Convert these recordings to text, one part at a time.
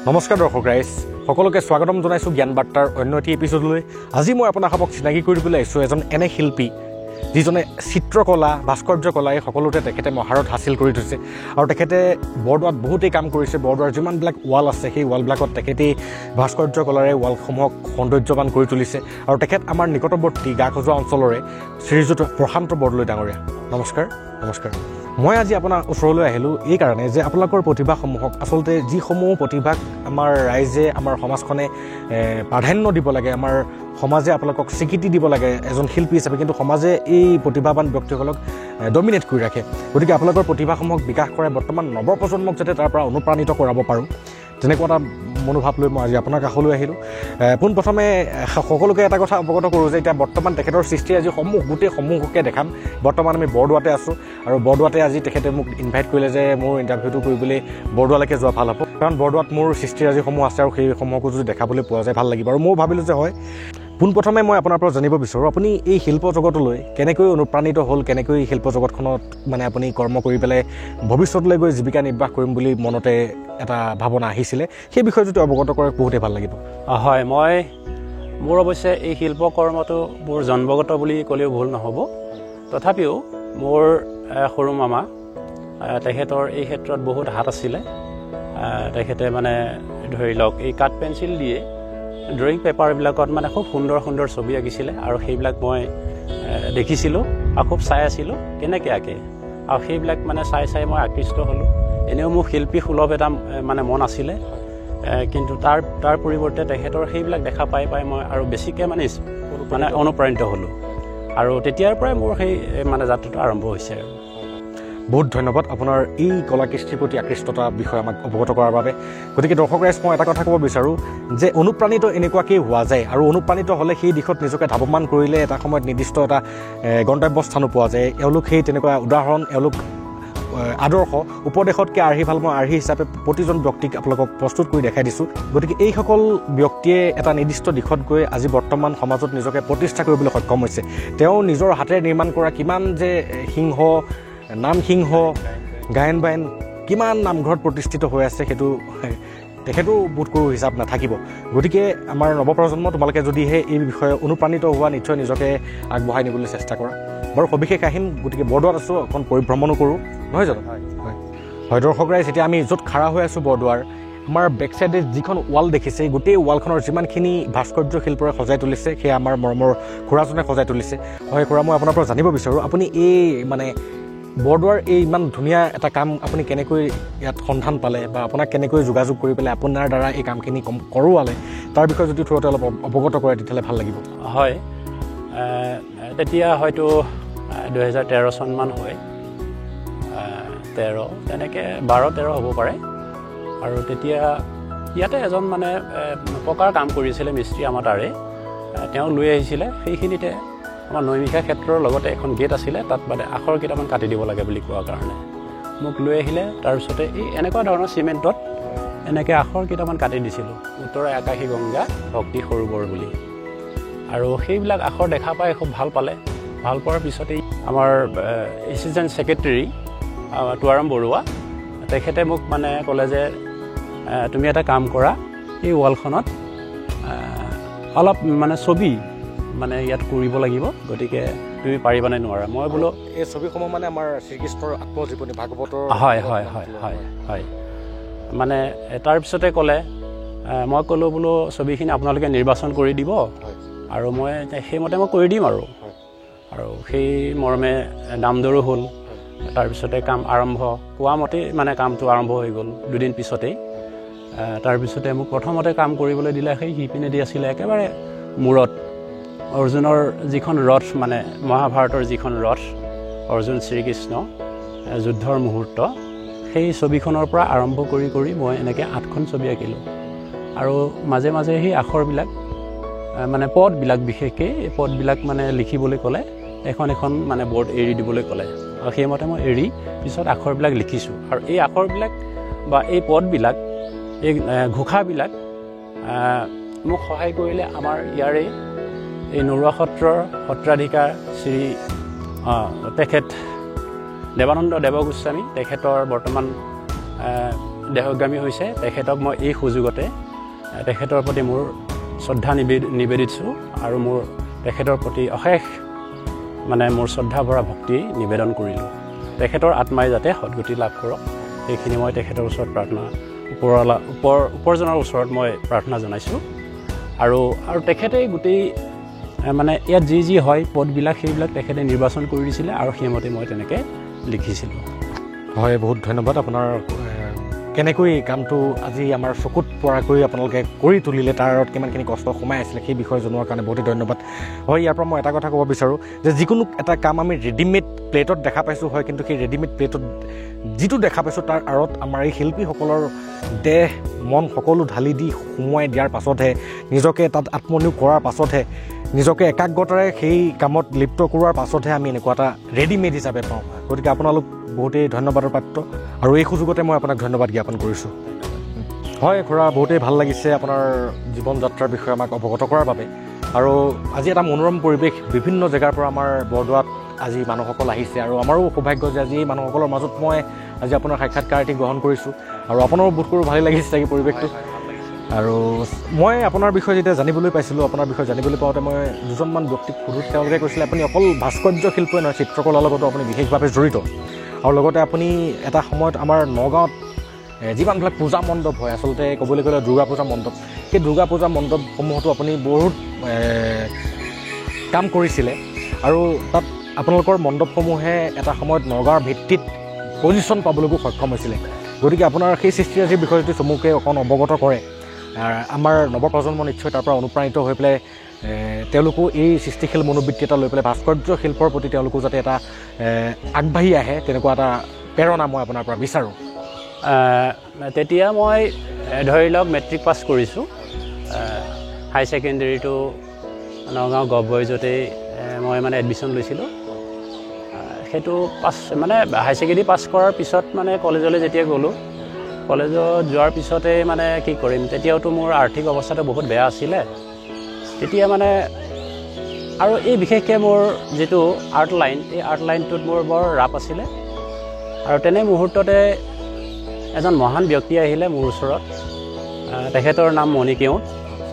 নমস্কাৰ দৰ্শক ৰাইজ সকলোকে স্বাগতম জনাইছোঁ জ্ঞান বাৰ্তাৰ অন্য এটি এপিছডলৈ। আজি মই আপোনালোকক চিনাকি কৰিবলৈ আহিছোঁ এজন এনে শিল্পী যিজনে চিত্ৰকলা ভাস্কৰ্য কলা এই সকলোতে তেখেতে মহাৰথ হাসিল কৰি থৈছে আৰু তেখেতে বৰদোৱাত বহুতেই কাম কৰিছে। বৰদোৱাৰ যিমানবিলাক ৱাল আছে সেই ৱালবিলাকত তেখেতেই ভাস্কৰ্য কলাৰে ৱালসমূহক সৌন্দৰ্যৱান কৰি তুলিছে আৰু তেখেত আমাৰ নিকটৱৰ্তী গা খজোৱা অঞ্চলৰে শ্ৰীযুত প্ৰশান্ত বৰদলৈ ডাঙৰীয়া। নমস্কাৰ। নমস্কাৰ। মই আজি আপোনাৰ ওচৰলৈ আহিলোঁ এই কাৰণে যে আপোনালোকৰ প্ৰতিভাসমূহক আচলতে যিসমূহ প্ৰতিভাক আমাৰ ৰাইজে আমাৰ সমাজখনে প্ৰাধান্য দিব লাগে, আমাৰ সমাজে আপোনালোকক স্বীকৃতি দিব লাগে এজন শিল্পী হিচাপে, কিন্তু সমাজে এই প্ৰতিভাৱান ব্যক্তিসকলক ডমিনেট কৰি ৰাখে। গতিকে আপোনালোকৰ প্ৰতিভাসমূহক বিকাশ কৰাই বৰ্তমান নৱপ্ৰজন্মক যাতে তাৰ পৰা অনুপ্ৰাণিত কৰাব পাৰোঁ তেনেকুৱা এটা মনোভাৱ লৈ মই আজি আপোনাৰ কাষলৈ আহিলোঁ। পোনপ্ৰথমে সকলোকে এটা কথা অৱগত কৰোঁ যে এতিয়া বৰ্তমান তেখেতৰ সৃষ্টি আজি গোটেই সমূহকে দেখাম। বৰ্তমান আমি বৰদোৱাতে আছোঁ আৰু বৰদোৱাতে আজি তেখেতে মোক ইনভাইট কৰিলে যে মোৰ ইণ্টাৰভিউটো কৰিবলৈ বৰদোৱালৈকে যোৱা ভাল হ'ব, কাৰণ বৰদোৱাত মোৰ সৃষ্টিৰাজিসমূহ আছে আৰু সেইসমূহকো যদি দেখাবলৈ পোৱা যায় ভাল লাগিব। আৰু ময়ো ভাবিলোঁ যে হয়। পোনপ্ৰথমে মই আপোনাৰ পৰা জানিব বিচাৰোঁ আপুনি এই শিল্প জগতলৈ কেনেকৈ অনুপ্ৰাণিত হ'ল, কেনেকৈ শিল্প জগতখনত মানে আপুনি কৰ্ম কৰি পেলাই ভৱিষ্যতলৈ গৈ জীৱিকা নিৰ্বাহ কৰিম বুলি মনতে এটা ভাৱনা আহিছিলে, সেই বিষয়ে যদি অৱগত কৰে বহুতেই ভাল লাগিব। হয়, মোৰ অৱশ্যে এই শিল্পকৰ্মটো মোৰ জন্মগত বুলি ক'লেও ভুল নহ'ব। তথাপিও মোৰ সৰু মামা তেখেতৰ এই ক্ষেত্ৰত বহুত হাত আছিলে। তেখেতে মানে ধৰি লওক এই কাঠ পেঞ্চিল দিয়ে ড্ৰয়িং পেপাৰবিলাকত মানে খুব সুন্দৰ সুন্দৰ ছবি আঁকিছিলে আৰু সেইবিলাক মই দেখিছিলোঁ আৰু খুব চাই আছিলোঁ কেনেকৈ আঁকে, আৰু সেইবিলাক মানে চাই মই আকৃষ্ট হ'লোঁ। এনেও মোৰ শিল্পী সুলভ এটা মানে মন আছিলে, কিন্তু তাৰ পৰিৱৰ্তে তেখেতৰ সেইবিলাক দেখা পাই মই আৰু বেছিকৈ মানে অনুপ্ৰাণিত হ'লোঁ আৰু তেতিয়াৰ পৰাই মোৰ সেই মানে যাত্ৰাটো আৰম্ভ হৈছে। আৰু বহুত ধন্যবাদ আপোনাৰ এই কলাকৃষ্টিৰ প্ৰতি আকৃষ্টতাৰ বিষয়ে আমাক অৱগত কৰাৰ বাবে। গতিকে দৰ্শক ৰাইজ মই এটা কথা ক'ব বিচাৰোঁ যে অনুপ্ৰাণিত এনেকুৱাকেই হোৱা যায় আৰু অনুপ্ৰাণিত হ'লে সেই দিশত নিজকে ধাৱমান কৰিলে এটা সময়ত নিৰ্দিষ্ট এটা গন্তব্যস্থানো পোৱা যায়। এওঁলোক সেই তেনেকুৱা উদাহৰণ, এওঁলোক আদৰ্শ উপদেশতকৈ আৰ্হি ভাল মই আৰ্হি হিচাপে প্ৰতিজন ব্যক্তিক আপোনালোকক প্ৰস্তুত কৰি দেখাই দিছোঁ। গতিকে এইসকল ব্যক্তিয়ে এটা নিৰ্দিষ্ট দিশত গৈ আজি বৰ্তমান সমাজত নিজকে প্ৰতিষ্ঠা কৰিবলৈ সক্ষম হৈছে। তেওঁ নিজৰ হাতেৰে নিৰ্মাণ কৰা কিমান যে নামসিংহ গায়ন বায়ন কিমান নামঘৰত প্ৰতিষ্ঠিত হৈ আছে সেইটো তেখেতো বোধ কৰোঁ হিচাপ নাথাকিব। গতিকে আমাৰ নৱপ্ৰজন্ম তোমালোকে যদিহে এই বিষয়ে অনুপ্ৰাণিত হোৱা নিশ্চয় নিজকে আগবঢ়াই নিবলৈ চেষ্টা কৰা। বাৰু সবিশেষ আহিম। গতিকে বৰদোৱাত আছোঁ, অকণ পৰিভ্ৰমণো কৰোঁ, নহয় জানো? হয় দৰ্শক ৰাইজ, এতিয়া আমি য'ত খাৰা হৈ আছোঁ বৰদোৱাৰ আমাৰ বেক চাইডে যিখন ৱাল দেখিছে গোটেই ৱালখনৰ যিমানখিনি ভাস্কৰ্য শিল্পৰে সজাই তুলিছে সেয়া আমাৰ মৰমৰ খুৰাজনে সজাই তুলিছে। হয় খুৰা, মই আপোনাৰ পৰা জানিব বিচাৰোঁ আপুনি এই মানে বৰদোৱাৰ এই ইমান ধুনীয়া এটা কাম আপুনি কেনেকৈ ইয়াত সন্ধান পালে বা আপোনাক কেনেকৈ যোগাযোগ কৰি পেলাই আপোনাৰ দ্বাৰা এই কামখিনি কৰোৱালে তাৰ বিষয়ে যদি থোৰতে অলপ অৱগত কৰে তেতিয়াহ'লে ভাল লাগিব। হয়, তেতিয়া হয়তো 2013 চনমান হয়, 13 তেনেকৈ 12-13 হ'ব পাৰে। আৰু তেতিয়া ইয়াতে এজন মানে পকাৰ কাম কৰিছিলে মিস্ত্ৰী আমাৰ তাৰে, তেওঁ লৈ আহিছিলে। সেইখিনিতে আমাৰ নৈমিষা ক্ষেত্ৰৰ লগতে এখন গেট আছিলে, তাত মানে আখৰ কেইটামান কাটি দিব লাগে বুলি কোৱাৰ কাৰণে মোক লৈ আহিলে। তাৰপিছতে এই এনেকুৱা ধৰণৰ চিমেণ্টত এনেকৈ আখৰ কেইটামান কাটি দিছিলোঁ, উত্তৰে আকাশী গংগা ভক্তি সৰোবৰ বুলি। আৰু সেইবিলাক আখৰ দেখা পাই খুব ভাল পালে। ভাল পোৱাৰ পিছতেই আমাৰ এছিষ্টেণ্ট ছেক্ৰেটেৰী তুৱাৰাম বৰুৱা তেখেতে মোক মানে ক'লে যে তুমি এটা কাম কৰা, এই ৱালখনত অলপ মানে ছবি মানে ইয়াত কৰিব লাগিব, গতিকে তুমি পাৰিবানে নোৱাৰা? মই বোলো এই ছবিসমূহ মানে আমাৰ শ্ৰীকৃষ্ণৰ আত্মজীৱনী ভাগৱতৰ। হয় হয় হয় হয় হয় মানে তাৰপিছতে ক'লে, মই ক'লোঁ বোলো ছবিখিনি আপোনালোকে নিৰ্বাচন কৰি দিব আৰু মই সেইমতে মই কৰি দিম আৰু সেই মৰ্মে দাম দৰো হ'ল। তাৰপিছতে কাম আৰম্ভ কোৱা মতেই মানে কামটো আৰম্ভ হৈ গ'ল 2 দিন পিছতেই। তাৰপিছতে মোক প্ৰথমতে কাম কৰিবলৈ দিলে সেই শিপিনেদি আছিলে একেবাৰে মূৰত অৰ্জুনৰ যিখন ৰথ, মানে মহাভাৰতৰ যিখন ৰথ অৰ্জুন শ্ৰীকৃষ্ণ যুদ্ধৰ মুহূৰ্ত, সেই ছবিখনৰ পৰা আৰম্ভ কৰি মই এনেকৈ 8খন ছবি আঁকিলোঁ। আৰু মাজে মাজে সেই আখৰবিলাক মানে পদবিলাক, বিশেষকৈ এই পদবিলাক মানে লিখিবলৈ ক'লে এখন মানে বৰ্ড এৰি দিবলৈ ক'লে, আৰু সেইমতে মই এৰি পিছত আখৰবিলাক লিখিছোঁ। আৰু এই আখৰবিলাক বা এই পদবিলাক, এই ঘোষাবিলাক মোক সহায় কৰিলে আমাৰ ইয়াৰে এই নৰুৱা সত্ৰৰ সত্ৰাধিকাৰ শ্ৰী তেখেত দেৱানন্দ দেৱগোস্বামী, তেখেতৰ বৰ্তমান দেহগামী হৈছে তেখেতক মই এই সুযোগতে তেখেতৰ প্ৰতি মোৰ শ্ৰদ্ধা নিবেদিছোঁ আৰু মোৰ তেখেতৰ প্ৰতি অশেষ মানে মোৰ শ্ৰদ্ধা ভৰা ভক্তি নিবেদন কৰিলোঁ। তেখেতৰ আত্মাই যাতে সদ্গতি লাভ কৰক সেইখিনি মই তেখেতৰ ওচৰত প্ৰাৰ্থনা ওপৰজনৰ ওচৰত মই প্ৰাৰ্থনা জনাইছোঁ। আৰু তেখেতে গোটেই মানে ইয়াত যি হয় পদবিলাক সেইবিলাক তেখেতে নিৰ্বাচন কৰি দিছিলে আৰু সেইমতে মই তেনেকৈ লিখিছিলোঁ। হয়, বহুত ধন্যবাদ। আপোনাৰ কেনেকৈ কামটো আজি আমাৰ চকুত পৰাকৈ আপোনালোকে কৰি তুলিলে, তাৰ আঁৰত কিমানখিনি কষ্ট সোমাই আছিলে সেই বিষয়ে জনোৱাৰ কাৰণে বহুতেই ধন্যবাদ। হয়, ইয়াৰ পৰা মই এটা কথা ক'ব বিচাৰোঁ যে যিকোনো এটা কাম আমি ৰেডিমেড প্লেটত দেখা পাইছোঁ হয়, কিন্তু সেই ৰেডিমেড প্লেটত যিটো দেখা পাইছোঁ তাৰ আঁৰত আমাৰ এই শিল্পীসকলৰ দেহ মন সকলো ঢালি দি সোমোৱাই দিয়াৰ পাছতহে, নিজকে তাত আত্মনিয়োগ কৰাৰ পাছতহে, নিজকে একাগ্ৰতাৰে সেই কামত লিপ্ত কৰোৱাৰ পাছতহে আমি এনেকুৱা এটা ৰেডিমেড হিচাপে পাওঁ। গতিকে আপোনালোক বহুতেই ধন্যবাদৰ পাত্ৰ আৰু এই সুযোগতে মই আপোনাক ধন্যবাদ জ্ঞাপন কৰিছোঁ। হয় খুৰা, বহুতেই ভাল লাগিছে আপোনাৰ জীৱন যাত্ৰাৰ বিষয়ে আমাক অৱগত কৰাৰ বাবে। আৰু আজি এটা মনোৰম পৰিৱেশ, বিভিন্ন জেগাৰ পৰা আমাৰ বৰদোৱাত আজি মানুহসকল আহিছে আৰু আমাৰো সৌভাগ্য যে আজি এই মানুহসকলৰ মাজত মই আজি আপোনাৰ সাক্ষাৎকাৰটি গ্ৰহণ কৰিছোঁ আৰু আপোনাৰো বোধ কৰোঁ ভালেই লাগিছে চাগে পৰিৱেশটো। আৰু মই আপোনাৰ বিষয়ে যেতিয়া জানিবলৈ পাইছিলোঁ, আপোনাৰ বিষয়ে জানিবলৈ পাওঁতে মই দুজনমান ব্যক্তিক সোধোঁ, তেওঁলোকে কৈছিলে আপুনি অকল ভাস্কৰ্য শিল্পই নহয়, চিত্ৰকলাৰ লগতো আপুনি বিশেষভাৱে জড়িত। আৰু লগতে আপুনি এটা সময়ত আমাৰ নগাঁৱত যিমানবিলাক পূজা মণ্ডপ হয়, আচলতে ক'বলৈ গ'লে দুৰ্গা পূজা মণ্ডপ, সেই দুৰ্গা পূজা মণ্ডপসমূহতো আপুনি বহুত কাম কৰিছিলে আৰু তাত আপোনালোকৰ মণ্ডপসমূহে এটা সময়ত নগাঁৱৰ ভিত্তিত পজিশ্যন পাবলৈকো সক্ষম হৈছিলে। গতিকে আপোনাৰ সেই সৃষ্টিৰাজিৰ বিষয়ে যদি চমুকে অকণ অৱগত কৰে, আমাৰ নৱপ্ৰজন্ম নিশ্চয় তাৰ পৰা অনুপ্ৰাণিত হৈ পেলাই তেওঁলোকো এই সৃষ্টিশীল মনোবৃত্তি এটা লৈ পেলাই ভাস্কৰ্য শিল্পৰ প্ৰতি তেওঁলোকো যাতে এটা আগবাঢ়ি আহে, তেনেকুৱা এটা প্ৰেৰণা মই আপোনাৰ পৰা বিচাৰোঁ। তেতিয়া মই ধৰি লওক মেট্ৰিক পাছ কৰিছোঁ। হাই ছেকেণ্ডেৰীটো নগাঁও গভবইজতেই মই মানে এডমিশ্যন লৈছিলোঁ। সেইটো মানে হাই ছেকেণ্ডেৰী পাছ কৰাৰ পিছত মানে কলেজলৈ যেতিয়া গ'লোঁ, কলেজত যোৱাৰ পিছতে মানে কি কৰিম, তেতিয়াওতো মোৰ আৰ্থিক অৱস্থাটো বহুত বেয়া আছিলে। তেতিয়া মানে আৰু এই বিশেষকৈ মোৰ যিটো আৰ্ট লাইন, এই আৰ্ট লাইনটোত মোৰ বৰ ৰাপ আছিলে। আৰু তেনে মুহূৰ্ততে এজন মহান ব্যক্তি আহিলে মোৰ ওচৰত। তেখেতৰ নাম মণি কেওঁট,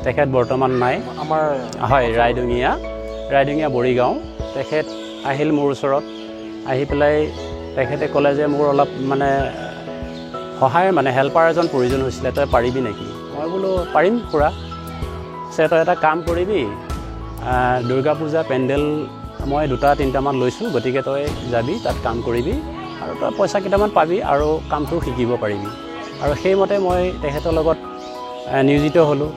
তেখেত বৰ্তমান নাই, আমাৰ হয় ৰাইডঙীয়া বৰিগাঁও। তেখেত আহিল মোৰ ওচৰত, আহি পেলাই তেখেতে ক'লে যে মোৰ অলপ মানে সহায় মানে হেল্পাৰ এজন প্ৰয়োজন হৈছিলে, তই পাৰিবি নেকি? মই বোলো পাৰিম খুৰা। তই এটা কাম কৰিবি, দুৰ্গা পূজা পেণ্ডেল মই 2-3টামান লৈছোঁ, গতিকে তই যাবি তাত কাম কৰিবি আৰু তই পইচা কেইটামান পাবি আৰু কামটো শিকিব পাৰিবি। আৰু সেইমতে মই তেখেতৰ লগত নিয়োজিত হ'লোঁ।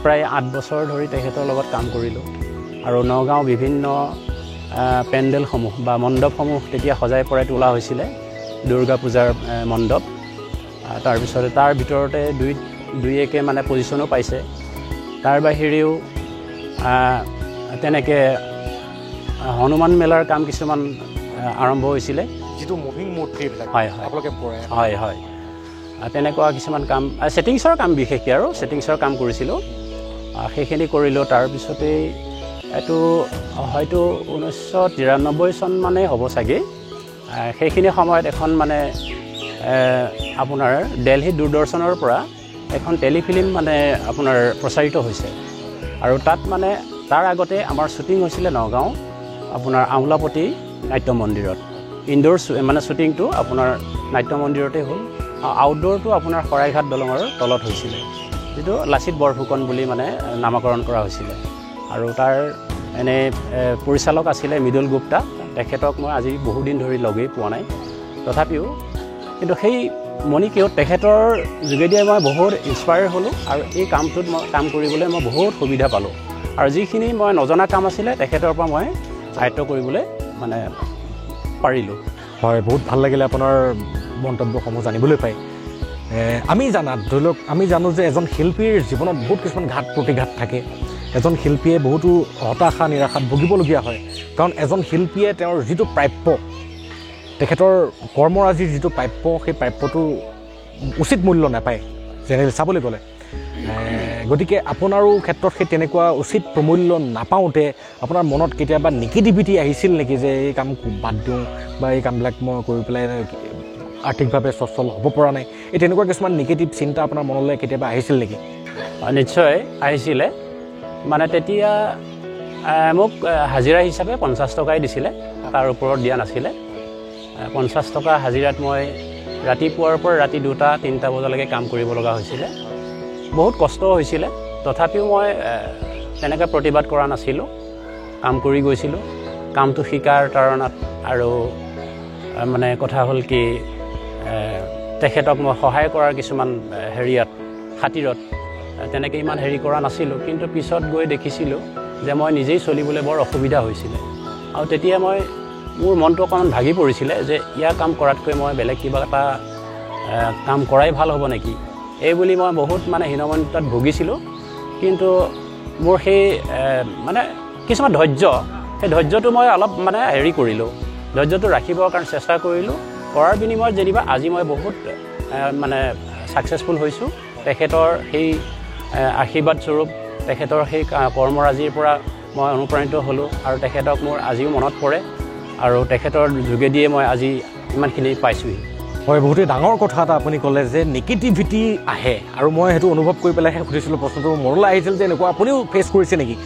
প্ৰায় 8 বছৰ ধৰি তেখেতৰ লগত কাম কৰিলোঁ আৰু নগাঁও বিভিন্ন পেণ্ডেলসমূহ বা মণ্ডপসমূহ তেতিয়া সজাই পৰাই তোলা হৈছিলে, দুৰ্গা পূজাৰ মণ্ডপ। তাৰপিছতে তাৰ ভিতৰতে দুই-একে মানে পজিশ্যনো পাইছে। তাৰ বাহিৰেও তেনেকৈ হনুমান মেলাৰ কাম কিছুমান আৰম্ভ হৈছিলে, যিটো মুভিং মূৰ্তিবিলাক হয় তেনেকুৱা কিছুমান কাম, ছেটিংছৰ কাম বিশেষকৈ আৰু ছেটিংছৰ কাম কৰিছিলোঁ। সেইখিনি কৰিলোঁ। তাৰপিছতেই এইটো হয়তো 1993 চন মানেই হ'ব চাগে। সেইখিনি সময়ত এখন মানে আপোনাৰ দিল্লী দূৰদৰ্শনৰ পৰা এখন টেলিফিল্ম মানে আপোনাৰ প্ৰচাৰিত হৈছে। আৰু তাত মানে তাৰ আগতে আমাৰ শ্বুটিং হৈছিলে নগাঁও আপোনাৰ আমোলাপট্টি নাট্য মন্দিৰত। ইনডোৰ মানে শ্বুটিংটো আপোনাৰ নাট্য মন্দিৰতে হ'ল। আউটডোৰটো আপোনাৰ শৰাইঘাট দলঙৰ তলত হৈছিলে, যিটো লাচিত বৰফুকন বুলি মানে নামাকৰণ কৰা হৈছিলে। আৰু তাৰ এনে পৰিচালক আছিলে মৃদুল গুপ্তা। তেখেতক মই আজি বহুদিন ধৰি লগেই পোৱা নাই, তথাপিও কিন্তু সেই মণি কেওঁট তেখেতৰ যোগেদিয়ে মই বহুত ইনস্পায়াৰ হ'লোঁ আৰু এই কামটোত মই কাম কৰিবলৈ মই বহুত সুবিধা পালোঁ। আৰু যিখিনি মই নজনা কাম আছিলে তেখেতৰ পৰা মই আয়ত্ব কৰিবলৈ মানে পাৰিলোঁ। হয়, বহুত ভাল লাগিলে আপোনাৰ মন্তব্যসমূহ জানিবলৈ পাই। আমি জানাত ধৰি লওক আমি জানো যে এজন শিল্পীৰ জীৱনত বহুত কিছুমান ঘাত প্ৰতিঘাত থাকে। এজন শিল্পীয়ে বহুতো হতাশা নিৰাশাত ভুগিবলগীয়া হয়, কাৰণ এজন শিল্পীয়ে তেওঁৰ যিটো প্ৰাপ্য, তেখেতৰ কৰ্মৰাজিৰ যিটো প্ৰাপ্য, সেই প্ৰাপ্যটো উচিত মূল্য নাপায় জেনেৰেলি চাবলৈ গ'লে। গতিকে আপোনাৰো ক্ষেত্ৰত সেই তেনেকুৱা উচিত প্ৰমূল্য নাপাওঁতে আপোনাৰ মনত কেতিয়াবা নিগেটিভিটি আহিছিল নেকি, যে এই কাম বাদ দিওঁ বা এই কামবিলাক মই কৰি পেলাই আৰ্থিকভাৱে সচ্ছল হ'ব পৰা নাই এই তেনেকুৱা কিছুমান নিগেটিভ চিন্তা আপোনাৰ মনলৈ কেতিয়াবা আহিছিল নেকি নিশ্চয় আহিছিলে মানে তেতিয়া মোক হাজিৰা হিচাপে 50 টকাই দিছিলে তাৰ ওপৰত দিয়া নাছিলে 50 টকা হাজিৰাত মই ৰাতিপুৱাৰ পৰা ৰাতি 2-3টা বজালৈকে কাম কৰিব লগা হৈছিলে বহুত কষ্ট হৈছিলে তথাপিও মই তেনেকৈ প্ৰতিবাদ কৰা নাছিলোঁ কাম কৰি গৈছিলোঁ কামটো শিকাৰ তাৰণাত আৰু মানে কথা হ'ল কি তেখেতক মই সহায় কৰাৰ কিছুমান হেৰিয়াত খাতিৰত তেনেকৈ ইমান হেৰি কৰা নাছিলোঁ কিন্তু পিছত গৈ দেখিছিলোঁ যে মই নিজেই চলিবলৈ বৰ অসুবিধা হৈছিলে আৰু তেতিয়া মোৰ মনটো অকণমান ভাগি পৰিছিলে যে ইয়াৰ কাম কৰাতকৈ মই বেলেগ কিবা এটা কাম কৰাই ভাল হ'ব নেকি এই বুলি মই বহুত মানে হীনমন্যতাত ভুগিছিলোঁ কিন্তু মোৰ সেই মানে কিছুমান সেই ধৈৰ্যটো মই অলপ মানে হেৰি কৰিলোঁ ধৈৰ্যটো ৰাখিবৰ কাৰণে চেষ্টা কৰিলোঁ কৰাৰ বিনিময়ত যেনিবা আজি মই বহুত মানে ছাকচেছফুল হৈছোঁ তেখেতৰ সেই আশীৰ্বাদ স্বৰূপ তেখেতৰ সেই কৰ্মৰাজিৰ পৰা মই অনুপ্ৰাণিত হ'লোঁ আৰু তেখেতক মোৰ আজিও মনত পৰে আৰু তেখেতৰ যোগেদিয়ে মই আজি ইমানখিনি পাইছোঁহি হয় বহুতেই ডাঙৰ কথা এটা আপুনি ক'লে যে নিগেটিভিটি আহে আৰু মই সেইটো অনুভৱ কৰি পেলাইহে সুধিছিলোঁ প্ৰশ্নটো মনলৈ আহিছিল যে এনেকুৱা আপুনিও ফেচ কৰিছে নেকি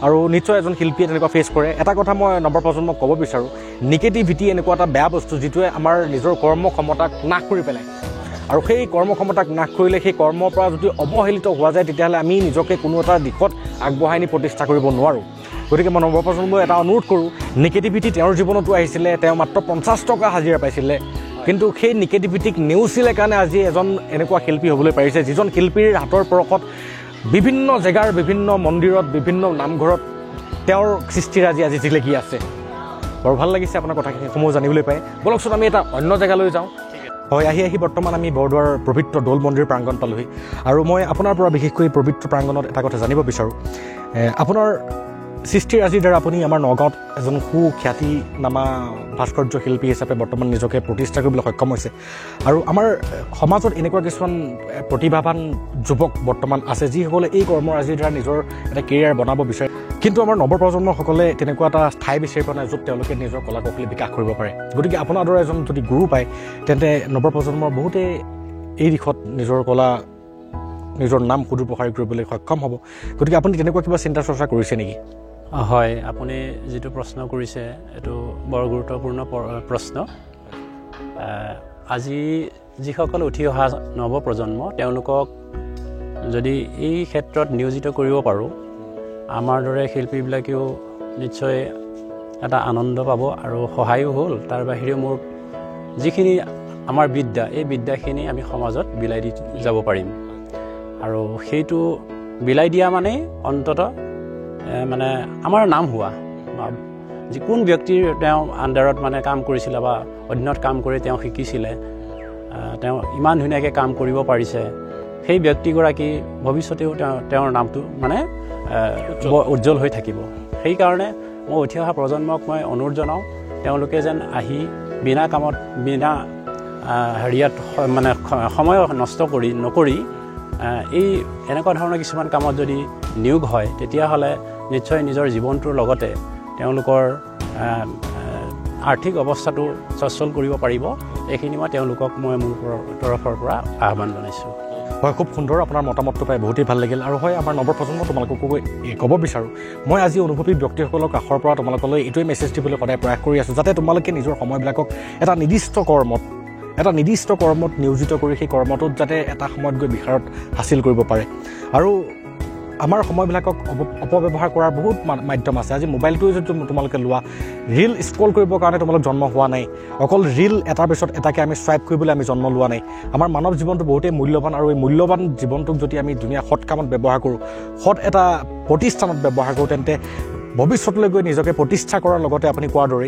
আৰু নিশ্চয় এজন শিল্পীয়ে তেনেকুৱা ফেচ কৰে এটা কথা মই নৱপ্ৰজন্মক ক'ব বিচাৰোঁ নিগেটিভিটি এনেকুৱা এটা বেয়া বস্তু যিটোৱে আমাৰ নিজৰ কৰ্মক্ষমতাক নাশ কৰি পেলায় আৰু সেই কৰ্মক্ষমতাক নাশ কৰিলে সেই কৰ্মৰ পৰা যদি অৱহেলিত হোৱা যায় তেতিয়াহ'লে আমি নিজকে কোনো এটা দিশত আগবঢ়াই নি প্ৰতিষ্ঠা কৰিব নোৱাৰোঁ গতিকে মই নৱপ্ৰজন্মই এটা অনুৰোধ কৰোঁ নিগেটিভিটি তেওঁৰ জীৱনতো আহিছিলে তেওঁ মাত্ৰ 50 টকা হাজিৰা পাইছিলে কিন্তু সেই নিগেটিভিটিক নেওচিলে কাৰণে আজি এজন এনেকুৱা শিল্পী হ'বলৈ পাৰিছে যিজন শিল্পীৰ হাতৰ পৰশত বিভিন্ন জেগাৰ বিভিন্ন মন্দিৰত বিভিন্ন নামঘৰত তেওঁৰ সৃষ্টিৰাজি আজি জিলিকি আছে বৰ ভাল লাগিছে আপোনাৰ কথাসমূহ জানিবলৈ পাই বলকচোন আমি এটা অন্য জেগালৈ যাওঁ হয় আহি বৰ্তমান আমি বৰদোৱাৰ পবিত্ৰ দৌল মন্দিৰ প্ৰাংগণ পালোহি আৰু মই আপোনাৰ পৰা বিশেষকৈ পবিত্ৰ প্ৰাংগণত এটা কথা জানিব বিচাৰোঁ আপোনাৰ সৃষ্টিৰাজিৰ দ্বাৰা আপুনি আমাৰ নগাঁৱত এজন সুখ্যাতিনামা ভাস্কৰ্য শিল্পী হিচাপে বৰ্তমান নিজকে প্ৰতিষ্ঠা কৰিবলৈ সক্ষম হৈছে আৰু আমাৰ সমাজত এনেকুৱা কিছুমান প্ৰতিভাৱান যুৱক বৰ্তমান আছে যিসকলে এই কৰ্মৰাজিৰ দ্বাৰা নিজৰ এটা কেৰিয়াৰ বনাব বিচাৰে কিন্তু আমাৰ নৱপ্ৰজন্মসকলে তেনেকুৱা এটা ঠাই বিচাৰি পোৱা নাই য'ত তেওঁলোকে নিজৰ কলা কৌশলী বিকাশ কৰিব পাৰে গতিকে আপোনাৰ দৰে এজন যদি গুৰু পায় তেন্তে নৱপ্ৰজন্মৰ বহুতে এই দিশত নিজৰ নাম সুদূৰপ্ৰসাৰী কৰিবলৈ সক্ষম হ'ব গতিকে আপুনি তেনেকুৱা কিবা চিন্তা চৰ্চা কৰিছে নেকি হয় আপুনি যিটো প্ৰশ্ন কৰিছে এইটো বৰ গুৰুত্বপূৰ্ণ প্ৰশ্ন আজি যিসকল উঠি অহা নৱপ্ৰজন্ম তেওঁলোকক যদি এই ক্ষেত্ৰত নিয়োজিত কৰিব পাৰোঁ আমাৰ দৰে শিল্পীবিলাকেও নিশ্চয় এটা আনন্দ পাব আৰু সহায়ো হ'ল তাৰ বাহিৰেও মোৰ যিখিনি আমাৰ বিদ্যা এই বিদ্যাখিনি আমি সমাজত বিলাই দি যাব পাৰিম আৰু সেইটো বিলাই দিয়া মানে অন্তত মানে আমাৰ নাম হোৱা কোন ব্যক্তিৰ তেওঁ আণ্ডাৰত মানে কাম কৰিছিলে বা অধীনত কাম কৰি তেওঁ শিকিছিলে তেওঁ ইমান ধুনীয়াকৈ কাম কৰিব পাৰিছে সেই ব্যক্তিগৰাকী ভৱিষ্যতেও তেওঁৰ নামটো মানে উজ্জ্বল হৈ থাকিব সেইকাৰণে মই উঠি অহা প্ৰজন্মক মই অনুৰোধ জনাওঁ তেওঁলোকে যেন আহি বিনা কামত বিনা হেৰিয়াত মানে সময় নষ্ট নকৰি এই এনেকুৱা ধৰণৰ কিছুমান কামত যদি নিয়োগ হয় তেতিয়াহ'লে নিশ্চয় নিজৰ জীৱনটোৰ লগতে তেওঁলোকৰ আৰ্থিক অৱস্থাটো সচ্ছল কৰিব পাৰিব এইখিনি মই তেওঁলোকক মই মোৰ তৰফৰ পৰা আহ্বান জনাইছোঁ হয় খুব সুন্দৰ আপোনাৰ মতামতটো পাই বহুতেই ভাল লাগিল আৰু হয় আমাৰ নৱপ্ৰজন্ম তোমালোককো ক'ব বিচাৰোঁ মই আজি অনুভৱী ব্যক্তিসকলৰ কাষৰ পৰা তোমালোকলৈ এইটোৱে মেছেজ দিবলৈ সদায় প্ৰয়াস কৰি আছোঁ যাতে তোমালোকে নিজৰ সময়বিলাকক এটা নিৰ্দিষ্ট কৰ্মত নিয়োজিত কৰি সেই কৰ্মটোত যাতে এটা সময়ত গৈ বিশাৰদ হাচিল কৰিব পাৰে আৰু আমাৰ সময়বিলাকক অপব্যৱহাৰ কৰাৰ বহুত মাধ্যম আছে আজি মোবাইলটোৱে যদি তোমালোকে লোৱা ৰীল স্ক্ৰল কৰিবৰ কাৰণে তোমালোক জন্ম হোৱা নাই অকল ৰীল এটাৰ পিছত এটাকে আমি স্ৱাইপ কৰিবলৈ আমি জন্ম লোৱা নাই আমাৰ মানৱ জীৱনটো বহুতেই মূল্যৱান আৰু এই মূল্যৱান জীৱনটোক যদি আমি ধুনীয়া সৎ কামত ব্যৱহাৰ কৰোঁ সৎ এটা প্ৰতিষ্ঠানত ব্যৱহাৰ কৰোঁ তেন্তে ভৱিষ্যতলৈ গৈ নিজকে প্ৰতিষ্ঠা কৰাৰ লগতে আপুনি কোৱাৰ দৰে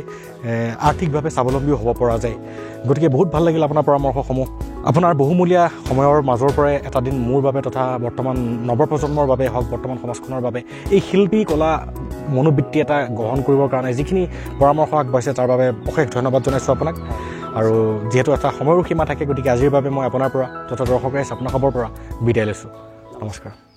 আৰ্থিকভাৱে স্বাৱলম্বীও হ'ব পৰা যায় গতিকে বহুত ভাল লাগিল আপোনাৰ পৰামৰ্শসমূহ আপোনাৰ বহুমূলীয়া সময়ৰ মাজৰ পৰাই এটা দিন মোৰ বাবে তথা বৰ্তমান নৱপ্ৰজন্মৰ বাবে হওক বৰ্তমান সমাজখনৰ বাবে এই শিল্পী কলা মনোবৃত্তি এটা গ্ৰহণ কৰিবৰ কাৰণে যিখিনি পৰামৰ্শ আগবাঢ়িছে তাৰ বাবে অশেষ ধন্যবাদ জনাইছোঁ আপোনাক আৰু যিহেতু এটা সময়ৰো সীমা থাকে গতিকে আজিৰ বাবে মই আপোনাৰ পৰা তথা দৰ্শক ৰাইজ আপোনালোকৰ পৰা বিদায় লৈছোঁ নমস্কাৰ